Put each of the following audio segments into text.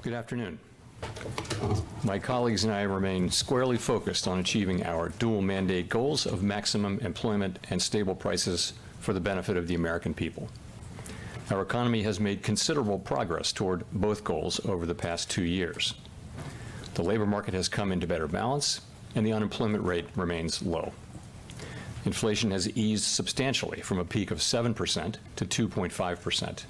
Good afternoon. My colleagues and I remain squarely focused on achieving our dual mandate goals of maximum employment and stable prices for the benefit of the American people. Our economy has made considerable progress toward both goals over the past 2 years. The labor market has come into better balance, and the unemployment rate remains low. Inflation has eased substantially from a peak of 7% to 2.5%.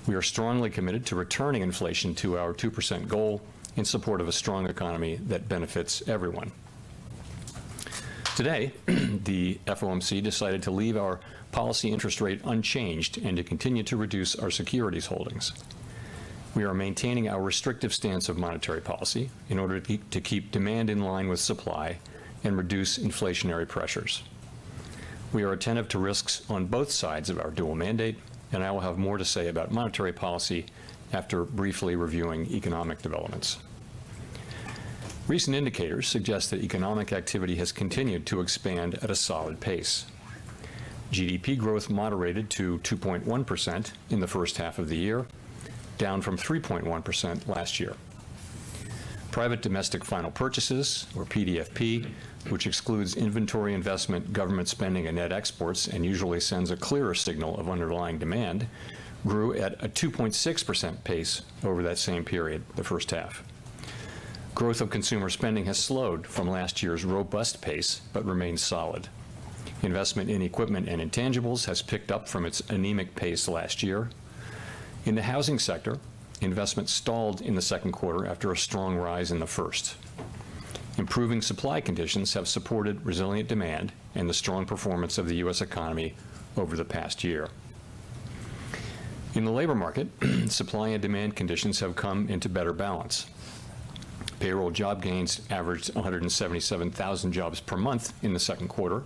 We are strongly committed to returning inflation to our 2% goal in support of a strong economy that benefits everyone. Today, the FOMC decided to leave our policy interest rate unchanged and to continue to reduce our securities holdings. We are maintaining our restrictive stance of monetary policy in order to keep demand in line with supply and reduce inflationary pressures. We are attentive to risks on both sides of our dual mandate, and I will have more to say about monetary policy after briefly reviewing economic developments. Recent indicators suggest that economic activity has continued to expand at a solid pace. GDP growth moderated to 2.1% in the first half of the year, down from 3.1% last year. Private domestic final purchases, or PDFP, which excludes inventory investment, government spending, and net exports, and usually sends a clearer signal of underlying demand, grew at a 2.6% pace over that same period, the first half. Growth of consumer spending has slowed from last year's robust pace, but remains solid. Investment in equipment and intangibles has picked up from its anemic pace last year. In the housing sector, investment stalled in the second quarter after a strong rise in the first. Improving supply conditions have supported resilient demand and the strong performance of the U.S. economy over the past year. In the labor market, supply and demand conditions have come into better balance. Payroll job gains averaged 177,000 jobs per month in the second quarter,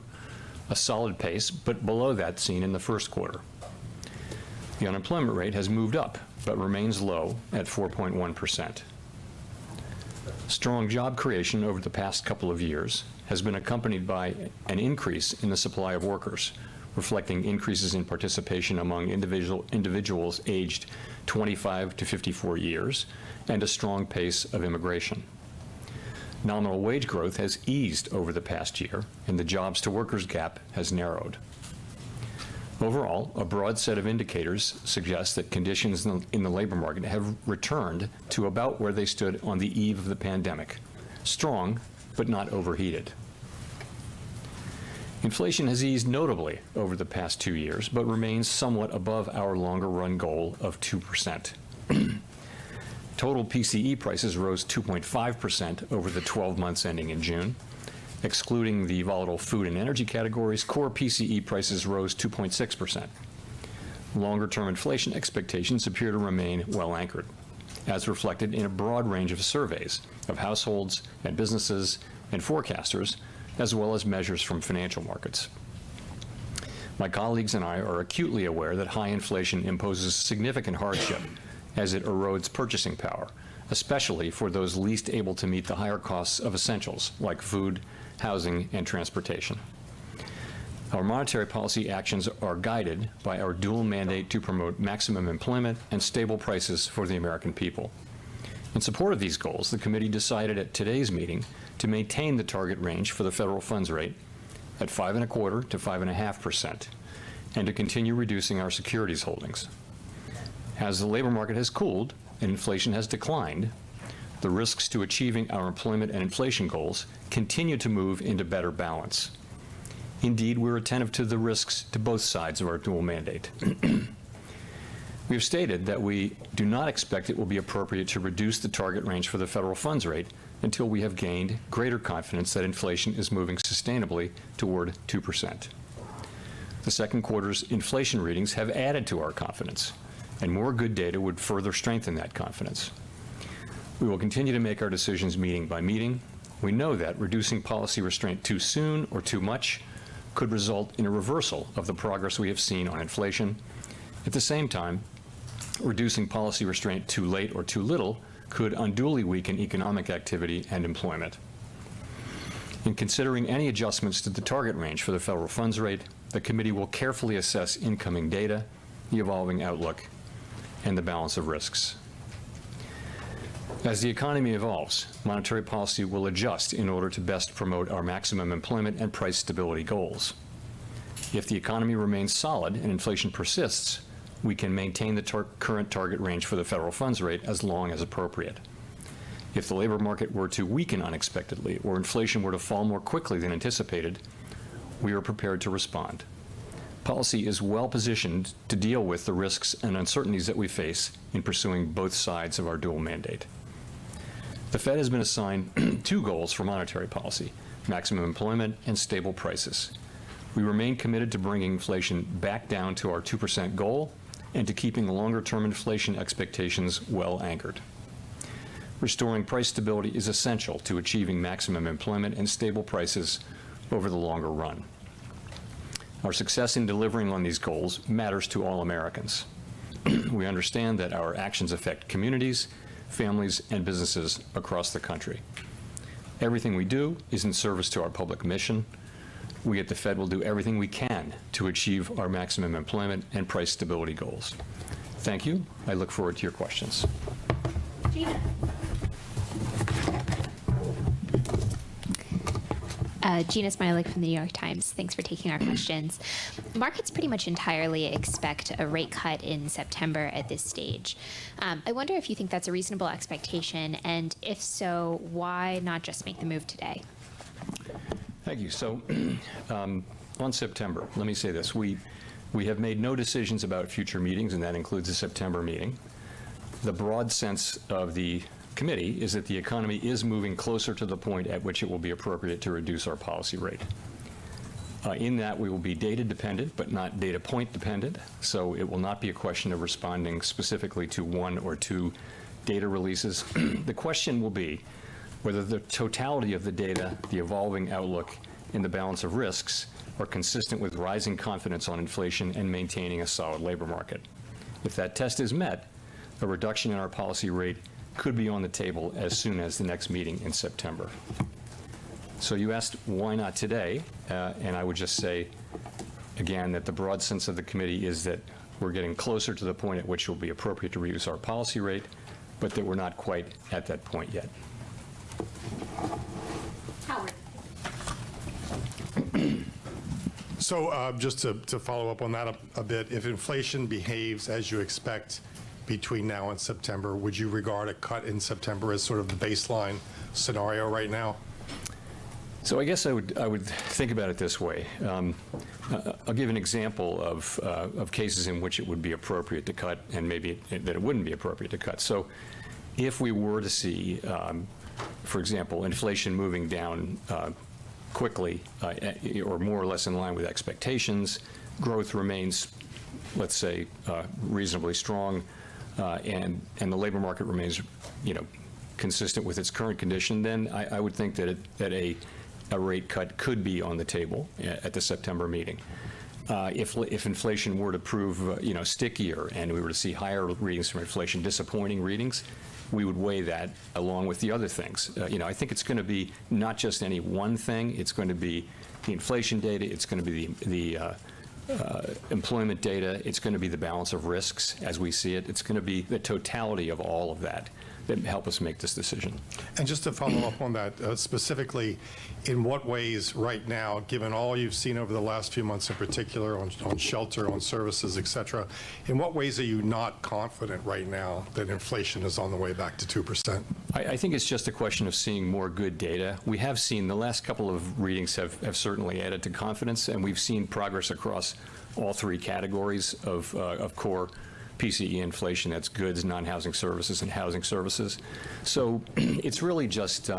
a solid pace, but below that seen in the first quarter. The unemployment rate has moved up, but remains low at 4.1%. Strong job creation over the past couple of years has been accompanied by an increase in the supply of workers, reflecting increases in participation among individuals aged 25 to 54 years and a strong pace of immigration. Nominal wage growth has eased over the past year, and the jobs to workers gap has narrowed. Overall, a broad set of indicators suggest that conditions in the labor market have returned to about where they stood on the eve of the pandemic, strong but not overheated. Inflation has eased notably over the past 2 years, but remains somewhat above our longer-run goal of 2%. Total PCE prices rose 2.5% over the 12 months ending in June. Excluding the volatile food and energy categories, core PCE prices rose 2.6%. Longer-term inflation expectations appear to remain well anchored, as reflected in a broad range of surveys of households and businesses and forecasters, as well as measures from financial markets. My colleagues and I are acutely aware that high inflation imposes significant hardship as it erodes purchasing power, especially for those least able to meet the higher costs of essentials like food, housing, and transportation. Our monetary policy actions are guided by our dual mandate to promote maximum employment and stable prices for the American people. In support of these goals, the committee decided at today's meeting to maintain the target range for the federal funds rate at 5.25% to 5.5%, and to continue reducing our securities holdings. As the labor market has cooled and inflation has declined, the risks to achieving our employment and inflation goals continue to move into better balance. Indeed, we're attentive to the risks to both sides of our dual mandate. We have stated that we do not expect it will be appropriate to reduce the target range for the federal funds rate until we have gained greater confidence that inflation is moving sustainably toward 2%. The second quarter's inflation readings have added to our confidence, and more good data would further strengthen that confidence. We will continue to make our decisions meeting by meeting. We know that reducing policy restraint too soon or too much could result in a reversal of the progress we have seen on inflation. At the same time, reducing policy restraint too late or too little could unduly weaken economic activity and employment. In considering any adjustments to the target range for the federal funds rate, the committee will carefully assess incoming data, the evolving outlook, and the balance of risks. As the economy evolves, monetary policy will adjust in order to best promote our maximum employment and price stability goals. If the economy remains solid and inflation persists, we can maintain the current target range for the federal funds rate as long as appropriate. If the labor market were to weaken unexpectedly or inflation were to fall more quickly than anticipated, we are prepared to respond. Policy is well positioned to deal with the risks and uncertainties that we face in pursuing both sides of our dual mandate. The Fed has been assigned two goals for monetary policy: maximum employment and stable prices. We remain committed to bringing inflation back down to our 2% goal and to keeping longer-term inflation expectations well anchored. Restoring price stability is essential to achieving maximum employment and stable prices over the longer run. Our success in delivering on these goals matters to all Americans. We understand that our actions affect communities, families, and businesses across the country. Everything we do is in service to our public mission. We at the Fed will do everything we can to achieve our maximum employment and price stability goals. Thank you. I look forward to your questions. Gina. Gina Smilik from the New York Times. Thanks for taking our questions. Markets pretty much entirely expect a rate cut in September at this stage. I wonder if you think that's a reasonable expectation, and if so, why not just make the move today? Thank you. So on September, let me say this. We have made no decisions about future meetings, and that includes the September meeting. The broad sense of the committee is that the economy is moving closer to the point at which it will be appropriate to reduce our policy rate. In that, we will be data dependent, but not data point dependent. So it will not be a question of responding specifically to one or two data releases. The question will be whether the totality of the data, the evolving outlook, and the balance of risks are consistent with rising confidence on inflation and maintaining a solid labor market. If that test is met, a reduction in our policy rate could be on the table as soon as the next meeting in September. So you asked why not today, and I would just say, again, that the broad sense of the committee is that we're getting closer to the point at which it will be appropriate to reduce our policy rate, but that we're not quite at that point yet. Howard. So just to follow up on that a bit, if inflation behaves as you expect between now and September, would you regard a cut in September as sort of the baseline scenario right now? So I guess I would think about it this way. I'll give an example of cases in which it would be appropriate to cut and maybe that it wouldn't be appropriate to cut. So if we were to see, for example, inflation moving down quickly or more or less in line with expectations, growth remains, let's say, reasonably strong, and the labor market remains, consistent with its current condition, then I would think that a rate cut could be on the table at the September meeting. If inflation were to prove, stickier and we were to see higher readings from inflation, disappointing readings, we would weigh that along with the other things. I think it's going to be not just any one thing. It's going to be the inflation data. It's going to be the employment data. It's going to be the balance of risks as we see it. It's going to be the totality of all of that help us make this decision. And just to follow up on that, specifically, in what ways right now, given all you've seen over the last few months in particular on shelter, on services, et cetera, in what ways are you not confident right now that inflation is on the way back to 2%? I think it's just a question of seeing more good data. We have seen the last couple of readings have certainly added to confidence, and we've seen progress across all three categories of core PCE inflation. That's goods, non-housing services, and housing services. So it's really just,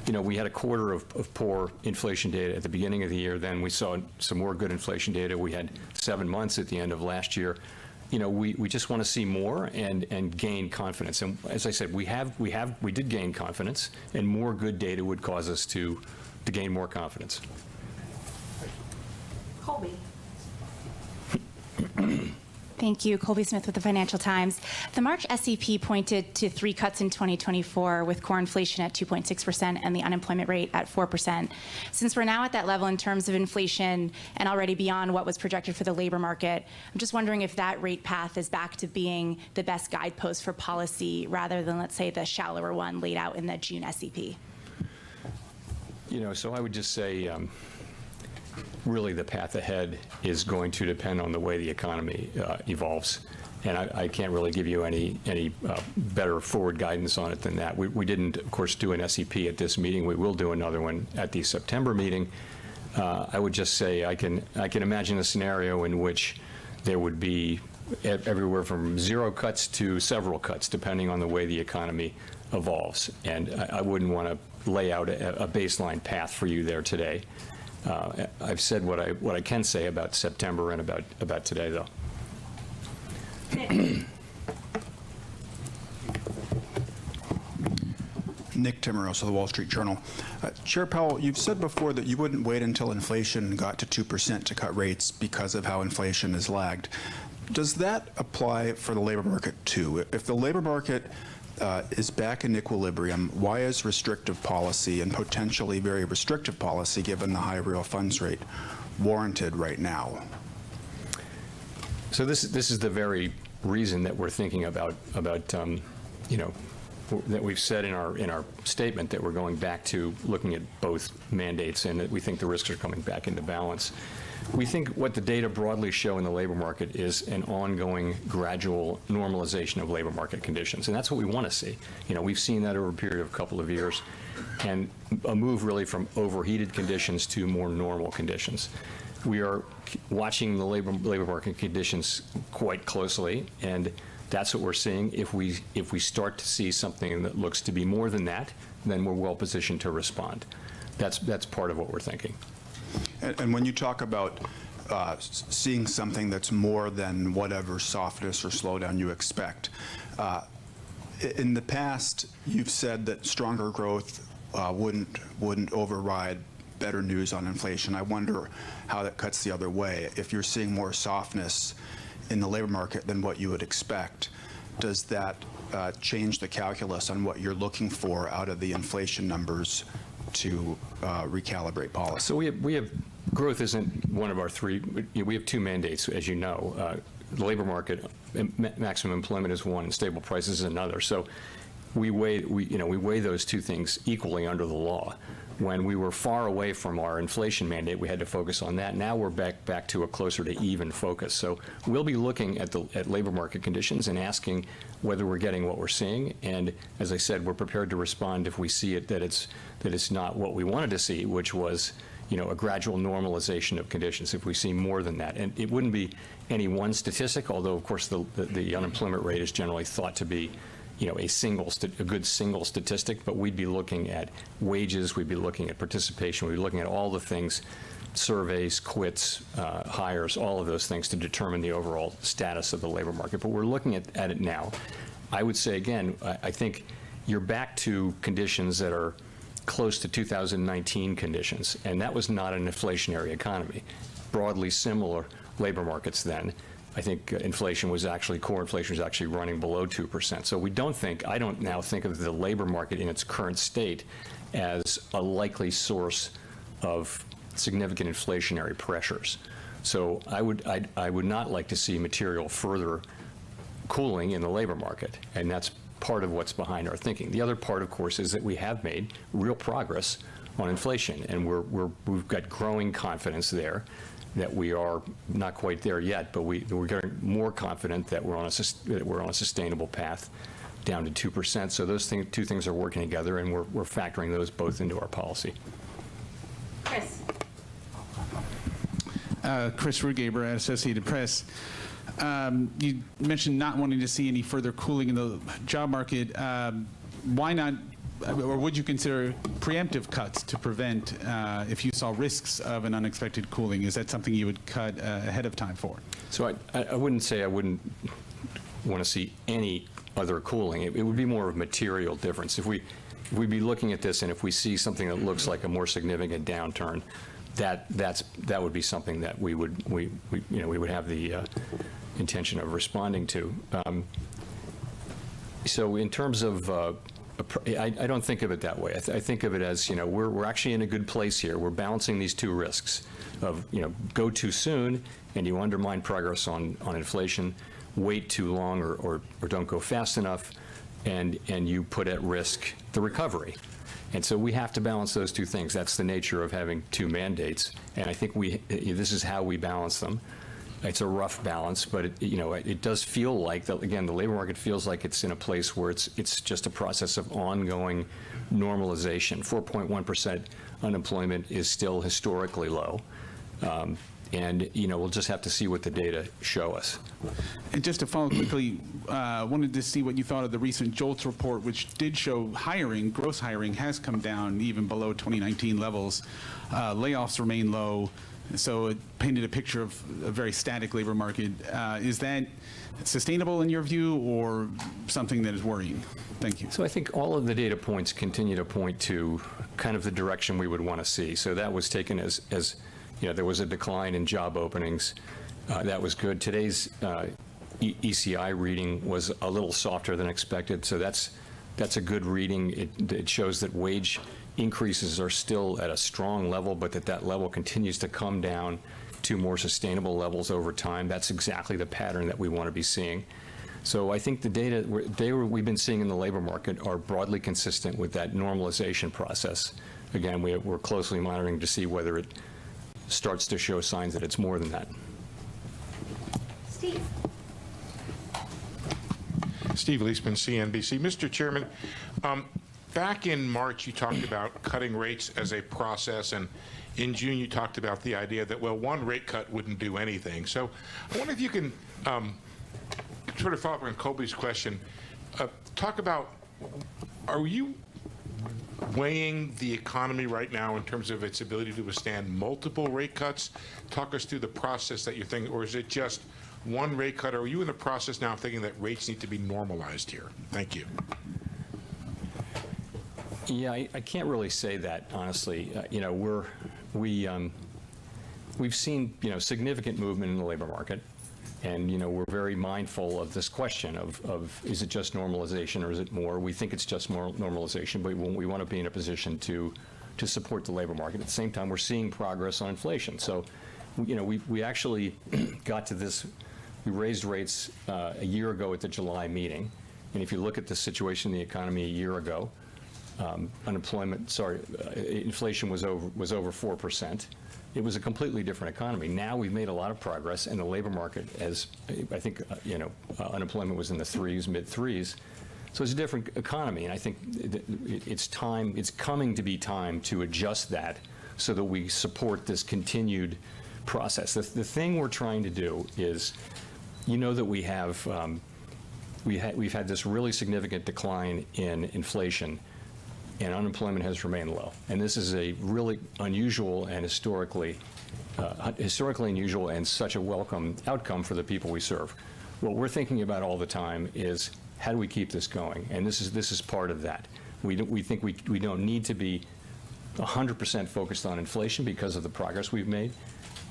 we had a quarter of poor inflation data at the beginning of the year. Then we saw some more good inflation data. We had 7 months at the end of last year. We just want to see more and gain confidence. And as I said, we did gain confidence, and more good data would cause us to gain more confidence. Colby. Thank you. Colby Smith with the Financial Times. The March SEP pointed to 3 cuts in 2024 with core inflation at 2.6% and the unemployment rate at 4%. Since we're now at that level in terms of inflation and already beyond what was projected for the labor market, I'm just wondering if that rate path is back to being the best guidepost for policy rather than, let's say, the shallower one laid out in the June SEP. So I would just say, really the path ahead is going to depend on the way the economy evolves. And I can't really give you any better forward guidance on it than that. We didn't, of course, do an SEP at this meeting. We will do another one at the September meeting. I would just say I can imagine a scenario in which there would be everywhere from 0 cuts to several cuts, depending on the way the economy evolves. And I wouldn't want to lay out a baseline path for you there today. I've said what I can say about September and about today, though. Nick Timmeros of the Wall Street Journal. Chair Powell, you've said before that you wouldn't wait until inflation got to 2% to cut rates because of how inflation has lagged. Does that apply for the labor market, too? If the labor market is back in equilibrium, why is restrictive policy and potentially very restrictive policy, given the high real funds rate, warranted right now? So this is the very reason that we're thinking about that we've said in our statement that we're going back to looking at both mandates and that we think the risks are coming back into balance. We think what the data broadly show in the labor market is an ongoing gradual normalization of labor market conditions, and that's what we want to see. We've seen that over a period of a couple of years, and a move really from overheated conditions to more normal conditions. We are watching the labor market conditions quite closely, and that's what we're seeing. If we start to see something that looks to be more than that, then we're well positioned to respond. That's part of what we're thinking. And when you talk about seeing something that's more than whatever softness or slowdown you expect, in the past, you've said that stronger growth wouldn't override better news on inflation. I wonder how that cuts the other way. If you're seeing more softness in the labor market than what you would expect, does that change the calculus on what you're looking for out of the inflation numbers to recalibrate policy? So we have growth isn't one of our 3. We have 2 mandates, as you know. The labor market, maximum employment is one, and stable prices is another. So we weigh those 2 things equally under the law. When we were far away from our inflation mandate, we had to focus on that. Now we're back to a closer to even focus. So we'll be looking at labor market conditions and asking whether we're getting what we're seeing. And as I said, we're prepared to respond if we see it that it's not what we wanted to see, which was a gradual normalization of conditions. If we see more than that, and it wouldn't be any one statistic, although of course the unemployment rate is generally thought to be a good single statistic, but we'd be looking at wages, we'd be looking at participation, we'd be looking at all the things, surveys, quits, hires, all of those things to determine the overall status of the labor market. But we're looking at it now. I would say, again, I think you're back to conditions that are close to 2019 conditions, and that was not an inflationary economy. Broadly similar labor markets then. I think core inflation was actually running below 2%. So I don't now think of the labor market in its current state as a likely source of significant inflationary pressures. So I would not like to see material further cooling in the labor market, and that's part of what's behind our thinking. The other part, of course, is that we have made real progress on inflation, and we've got growing confidence there that we are not quite there yet, but we're getting more confident that we're on a sustainable path down to 2%. So those 2 things are working together, and we're factoring those both into our policy. Chris. Chris Rugaber at Associated Press. You mentioned not wanting to see any further cooling in the job market. Why not, or would you consider preemptive cuts to prevent if you saw risks of an unexpected cooling? Is that something you would cut ahead of time for? So I wouldn't say I wouldn't want to see any other cooling. It would be more of a material difference. If we'd be looking at this and if we see something that looks like a more significant downturn, that would be something that we would have the intention of responding to. So in terms of, I don't think of it that way. I think of it as, we're actually in a good place here. We're balancing these two risks of, go too soon and you undermine progress on inflation, wait too long or don't go fast enough, and you put at risk the recovery. And so we have to balance those two things. That's the nature of having two mandates. And I think this is how we balance them. It's a rough balance, but it does feel like that. Again, the labor market feels like it's in a place where it's just a process of ongoing normalization. 4.1% unemployment is still historically low, and we'll just have to see what the data show us. And just to follow quickly, wanted to see what you thought of the recent JOLTS report, which did show gross hiring has come down even below 2019 levels. Layoffs remain low. So it painted a picture of a very static labor market. Is that sustainable in your view, or something that is worrying? Thank you. So I think all of the data points continue to point to kind of the direction we would want to see. So that was taken as there was a decline in job openings. That was good. Today's ECI reading was a little softer than expected. So that's a good reading. It shows that wage increases are still at a strong level, but that level continues to come down to more sustainable levels over time. That's exactly the pattern that we want to be seeing. So I think the data we've been seeing in the labor market are broadly consistent with that normalization process. Again, we're closely monitoring to see whether it starts to show signs that it's more than that. Steve. Steve Leisman, CNBC. Mr. Chairman, back in March, you talked about cutting rates as a process, and in June, you talked about the idea that, well, one rate cut wouldn't do anything. So I wonder if you can sort of follow up on Colby's question. Talk about, are you weighing the economy right now in terms of its ability to withstand multiple rate cuts? Talk us through the process that you're thinking, or is it just one rate cut? Or are you in the process now of thinking that rates need to be normalized here? Thank you. Yeah, I can't really say that, honestly. We've seen, significant movement in the labor market, and, we're very mindful of this question of is it just normalization or is it more? We think it's just more normalization, but we want to be in a position to support the labor market. At the same time, we're seeing progress on inflation. So, we actually got to this, we raised rates a year ago at the July meeting, and if you look at the situation in the economy a year ago, inflation was over 4%. It was a completely different economy. Now we've made a lot of progress, and the labor market, as I think, unemployment was in the threes, mid threes. So it's a different economy, and I think it's coming to be time to adjust that so that we support this continued process. The thing we're trying to do is, that we have, we've had this really significant decline in inflation, and unemployment has remained low. And this is a really unusual and historically unusual and such a welcome outcome for the people we serve. What we're thinking about all the time is, how do we keep this going? And this is part of that. We think we don't need to be 100% focused on inflation because of the progress we've made.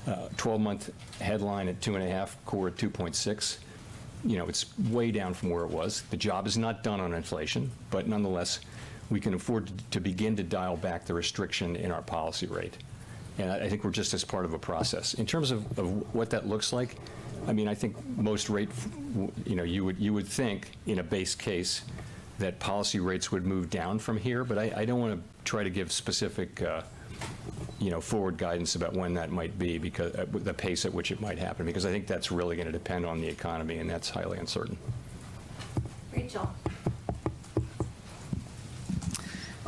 12-month headline at 2.5, core at 2.6. It's way down from where it was. The job is not done on inflation, but nonetheless, we can afford to begin to dial back the restriction in our policy rate. And I think we're just as part of a process. In terms of what that looks like, I think most you would think in a base case that policy rates would move down from here, but I don't want to try to give specific, forward guidance about when that might be, because the pace at which it might happen, because I think that's really going to depend on the economy, and that's highly uncertain. Rachel.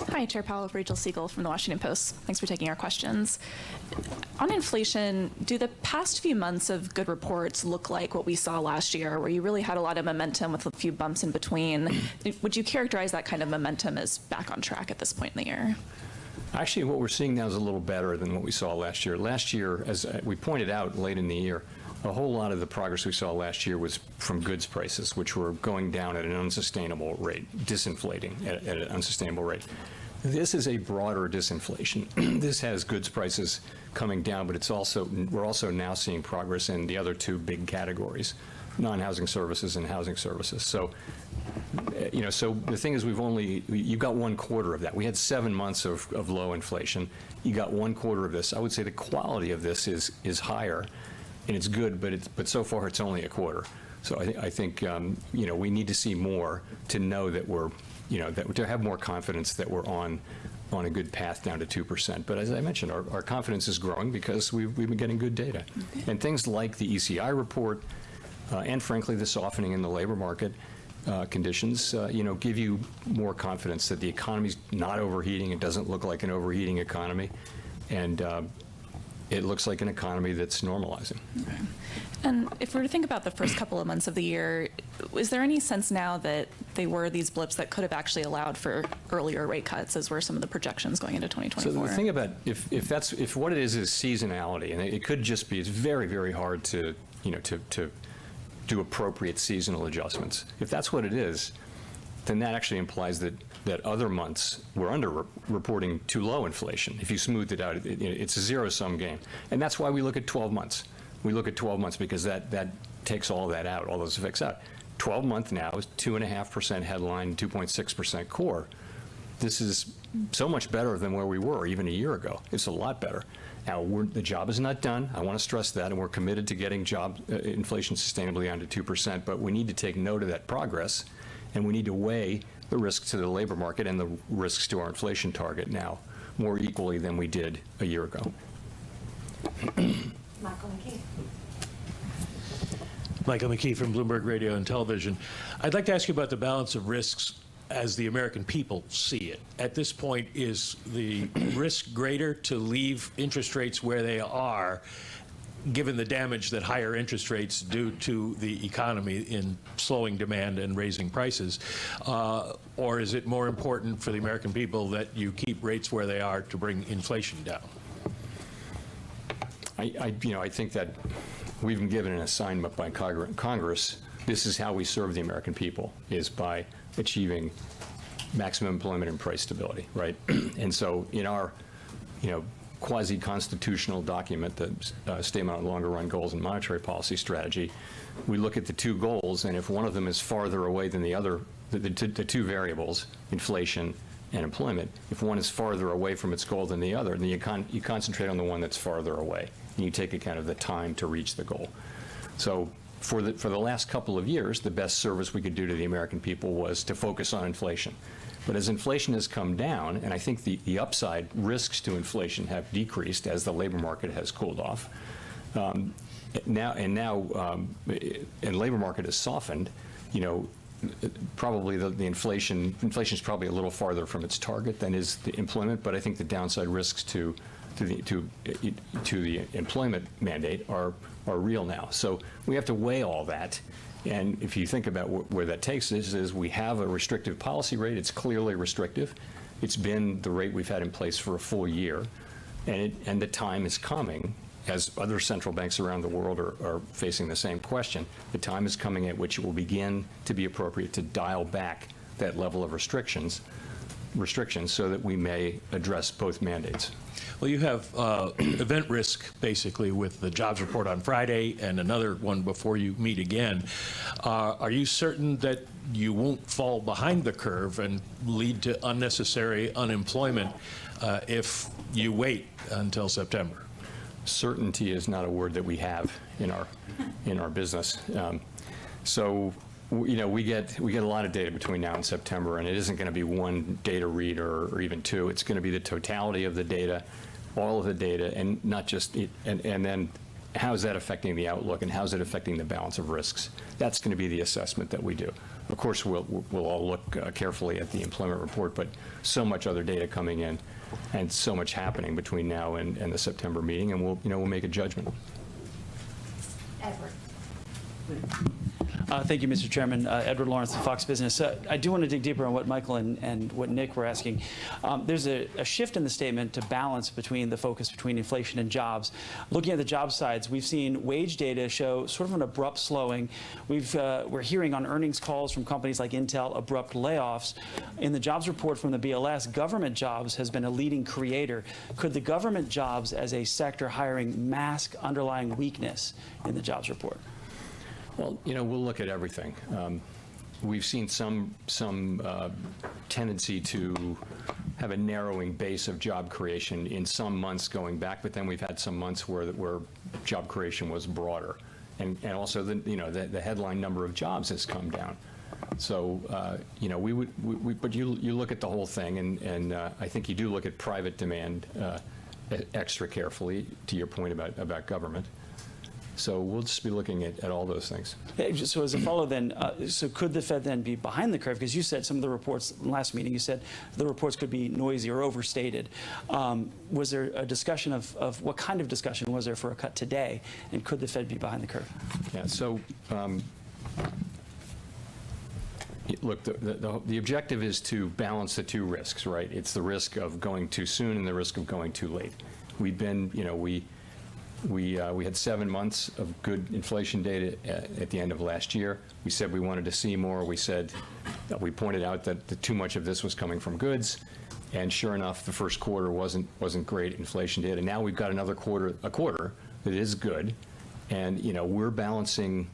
Hi, Chair Powell, Rachel Siegel from the Washington Post. Thanks for taking our questions. On inflation, do the past few months of good reports look like what we saw last year, where you really had a lot of momentum with a few bumps in between? Would you characterize that kind of momentum as back on track at this point in the year? Actually, what we're seeing now is a little better than what we saw last year. Last year, as we pointed out late in the year, a whole lot of the progress we saw last year was from goods prices, which were going down at an unsustainable rate, disinflating at an unsustainable rate. This is a broader disinflation. This has goods prices coming down, but we're also now seeing progress in the other two big categories non-housing services and housing services. So, so the thing is, you got 1/4 of that. We had 7 months of low inflation. You got 1/4 of this. I would say the quality of this is higher, and it's good, but so far it's only 1/4. So I think we need to see more to know that we're, to have more confidence that we're on a good path down to 2%. But as I mentioned, our confidence is growing because we've been getting good data. And things like the ECI report, and frankly, the softening in the labor market conditions, give you more confidence that the economy's not overheating. It doesn't look like an overheating economy. And it looks like an economy that's normalizing. Okay. And if we were to think about the first couple of months of the year, is there any sense now that they were these blips that could have actually allowed for earlier rate cuts, as were some of the projections going into 2024? So the thing about, if what it is seasonality, and it could just be, it's very, very hard to do appropriate seasonal adjustments. If that's what it is, then that actually implies that other months we're reporting too low inflation. If you smooth it out, it's a zero-sum game. And that's why we look at 12 months. We look at 12 months because that takes all that out, all those effects out. 12-month now is 2.5% headline, 2.6% core. This is so much better than where we were even a year ago. It's a lot better. Now, the job is not done. I want to stress that, and we're committed to getting inflation sustainably under 2%, but we need to take note of that progress, and we need to weigh the risks to the labor market and the risks to our inflation target now more equally than we did a year ago. Michael McKee. Michael McKee from Bloomberg Radio and Television. I'd like to ask you about the balance of risks as the American people see it. At this point, is the risk greater to leave interest rates where they are, given the damage that higher interest rates do to the economy in slowing demand and raising prices, or is it more important for the American people that you keep rates where they are to bring inflation down? I think that we've been given an assignment by Congress. This is how we serve the American people, is by achieving maximum employment and price stability, right? And so in our, quasi-constitutional document, the Statement on Longer Run Goals and Monetary Policy Strategy, we look at the two goals, and if one of them is farther away than the other, the two variables, inflation and employment, if one is farther away from its goal than the other, then you concentrate on the one that's farther away, and you take account of the time to reach the goal. So for the last couple of years, the best service we could do to the American people was to focus on inflation. But as inflation has come down, and I think the upside risks to inflation have decreased as the labor market has cooled off, and labor market has softened, probably the inflation is probably a little farther from its target than is the employment, but I think the downside risks to the employment mandate are real now. So we have to weigh all that. And if you think about where that takes us, is we have a restrictive policy rate. It's clearly restrictive. It's been the rate we've had in place for a full year. And the time is coming, as other central banks around the world are facing the same question, the time is coming at which it will begin to be appropriate to dial back that level of restrictions so that we may address both mandates. Well, you have event risk, basically, with the jobs report on Friday and another one before you meet again. Are you certain that you won't fall behind the curve and lead to unnecessary unemployment if you wait until September? Certainty is not a word that we have in our business. We get a lot of data between now and September, and it isn't going to be one data read or even two. It's going to be the totality of the data, all of the data, and not just it, and then how is that affecting the outlook and how is it affecting the balance of risks? That's going to be the assessment that we do. Of course, we'll all look carefully at the employment report, but so much other data coming in and so much happening between now and the September meeting, and we'll make a judgment. Edward. Thank you, Mr. Chairman. Edward Lawrence, Fox Business. I do want to dig deeper on what Michael and what Nick were asking. There's a shift in the statement to balance between the focus between inflation and jobs. Looking at the job sides, we've seen wage data show sort of an abrupt slowing. We're hearing on earnings calls from companies like Intel abrupt layoffs. In the jobs report from the BLS, government jobs has been a leading creator. Could the government jobs as a sector hiring mask underlying weakness in the jobs report? Well, we'll look at everything. We've seen some tendency to have a narrowing base of job creation in some months going back, but then we've had some months where job creation was broader, and also the headline number of jobs has come down. So but you look at the whole thing, and I think you do look at private demand extra carefully. To your point about government. So we'll just be looking at all those things. So as a follow then, so could the Fed then be behind the curve? Because you said some of the reports, last meeting, you said the reports could be noisy or overstated. Was there a discussion of what kind of discussion was there for a cut today? And could the Fed be behind the curve? Yeah, so look, the objective is to balance the two risks, right? It's the risk of going too soon and the risk of going too late. We've been, we had 7 months of good inflation data at the end of last year. We said we wanted to see more. We pointed out that too much of this was coming from goods, and sure enough, the first quarter wasn't great inflation data. Now we've got a quarter that is good, and we're balancing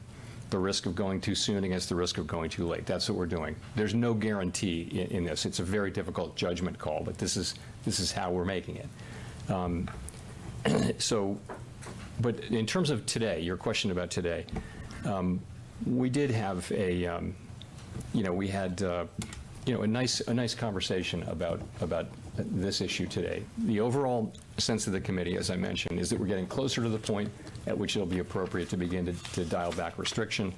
the risk of going too soon against the risk of going too late. That's what we're doing. There's no guarantee in this. It's a very difficult judgment call, but this is how we're making it. But in terms of today, your question about today, we did have we had a nice conversation about this issue today. The overall sense of the committee, as I mentioned, is that we're getting closer to the point at which it'll be appropriate to begin to dial back restriction,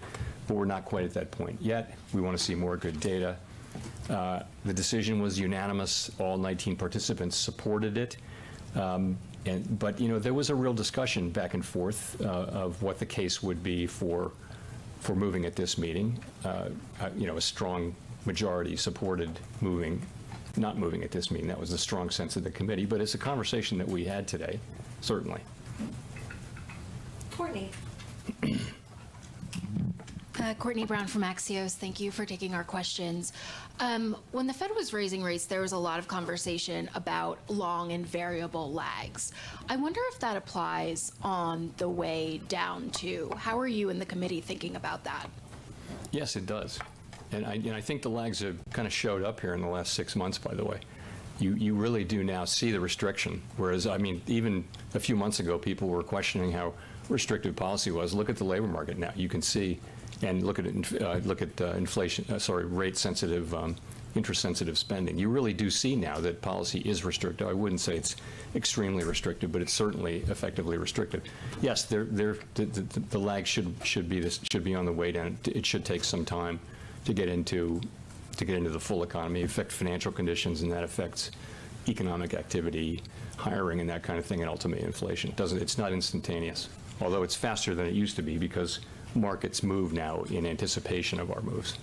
but we're not quite at that point yet. We want to see more good data. The decision was unanimous. All 19 participants supported it. But there was a real discussion back and forth of what the case would be for moving at this meeting. A strong majority supported not moving at this meeting. That was the strong sense of the committee. But it's a conversation that we had today, certainly. Courtney. Courtney Brown from Axios. Thank you for taking our questions. When the Fed was raising rates, there was a lot of conversation about long and variable lags. I wonder if that applies on the way down too. How are you and the committee thinking about that? Yes, it does. And I think the lags have kind of showed up here in the last 6 months, by the way. You really do now see the restriction, whereas, even a few months ago, people were questioning how restrictive policy was. Look at the labor market now. You can see, and look at rate-sensitive, interest-sensitive spending. You really do see now that policy is restrictive. I wouldn't say it's extremely restrictive, but it's certainly effectively restrictive. Yes, the lag should be on the way down. It should take some time to get into the full economy, affect financial conditions, and that affects economic activity, hiring, and that kind of thing, and ultimately inflation. It's not instantaneous, although it's faster than it used to be because markets move now in anticipation of our moves.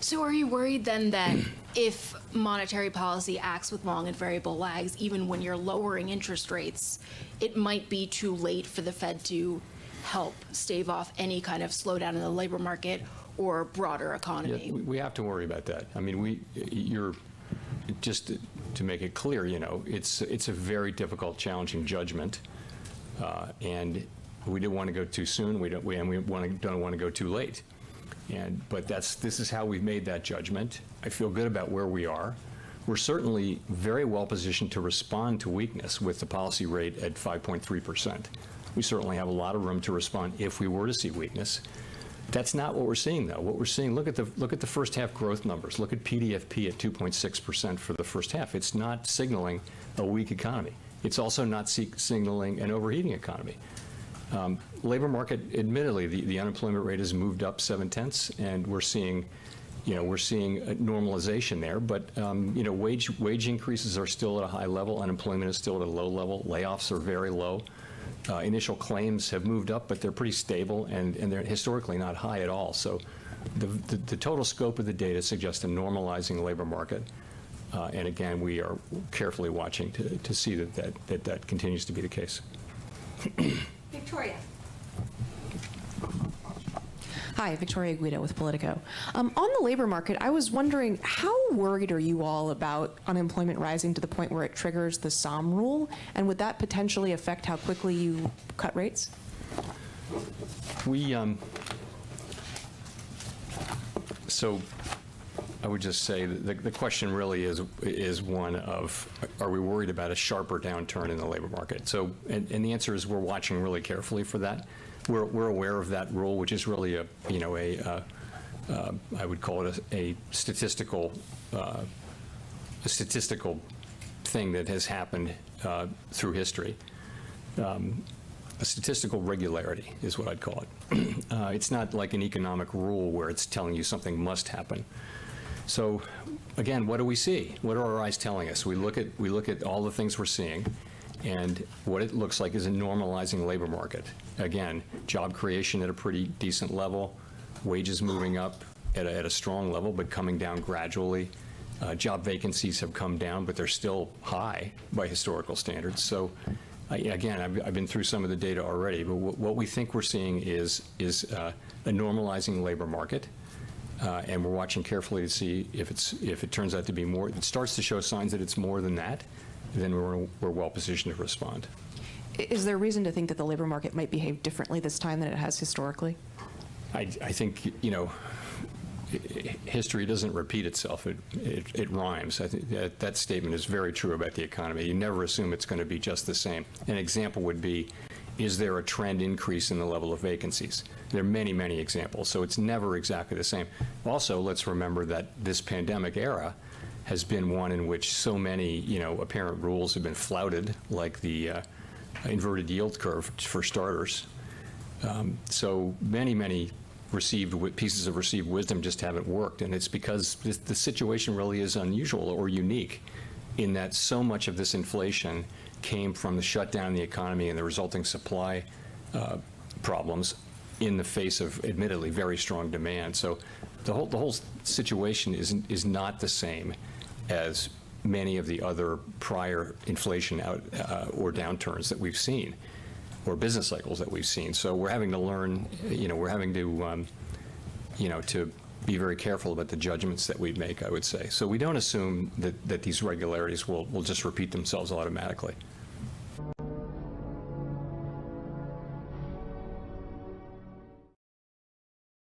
So are you worried then that if monetary policy acts with long and variable lags, even when you're lowering interest rates, it might be too late for the Fed to help stave off any kind of slowdown in the labor market or broader economy? Yeah, we have to worry about that. Just to make it clear, it's a very difficult, challenging judgment, and we don't want to go too soon. We don't want to go too late. But this is how we've made that judgment. I feel good about where we are. We're certainly very well positioned to respond to weakness with the policy rate at 5.3%. We certainly have a lot of room to respond if we were to see weakness. That's not what we're seeing, though. What we're seeing, look at the first half growth numbers. Look at PDFP at 2.6% for the first half. It's not signaling a weak economy. It's also not signaling an overheating economy. Labor market, admittedly, the unemployment rate has moved up 0.7, and we're seeing a normalization there. But wage increases are still at a high level. Unemployment is still at a low level. Layoffs are very low. Initial claims have moved up, but they're pretty stable, and they're historically not high at all. So the total scope of the data suggests a normalizing labor market. And again, we are carefully watching to see that continues to be the case. Victoria. Hi, Victoria Guido with Politico. On the labor market, I was wondering, how worried are you all about unemployment rising to the point where it triggers the SOM rule? And would that potentially affect how quickly you cut rates? So I would just say that the question really is one of, are we worried about a sharper downturn in the labor market? So, and the answer is we're watching really carefully for that. We're aware of that rule, which is really a, you know, I would call it a statistical thing that has happened through history. A statistical regularity is what I'd call it. It's not like an economic rule where it's telling you something must happen. So again, what do we see? What are our eyes telling us? We look at all the things we're seeing, and what it looks like is a normalizing labor market. Again, job creation at a pretty decent level, wages moving up at a strong level, but coming down gradually. Job vacancies have come down, but they're still high by historical standards. So again, I've been through some of the data already, but what we think we're seeing is a normalizing labor market. And we're watching carefully to see if it turns out to be more, if it starts to show signs that it's more than that, then we're well positioned to respond. Is there reason to think that the labor market might behave differently this time than it has historically? I think, you know, history doesn't repeat itself. It rhymes. I think that statement is very true about the economy. You never assume it's going to be just the same. An example would be, is there a trend increase in the level of vacancies? There are many, many examples, so it's never exactly the same. Also, let's remember that this pandemic era has been one in which so many, you know, apparent rules have been flouted, like the inverted yield curve, for starters. So many pieces of received wisdom just haven't worked, and it's because the situation really is unusual or unique in that so much of this inflation came from the shutdown in the economy and the resulting supply problems in the face of, admittedly, very strong demand. So the whole situation is not the same as many of the other prior inflation or downturns that we've seen, or business cycles that we've seen. So we're having to learn, you know, we're having to, you know, to be very careful about the judgments that we make, I would say. So we don't assume that these regularities will just repeat themselves automatically.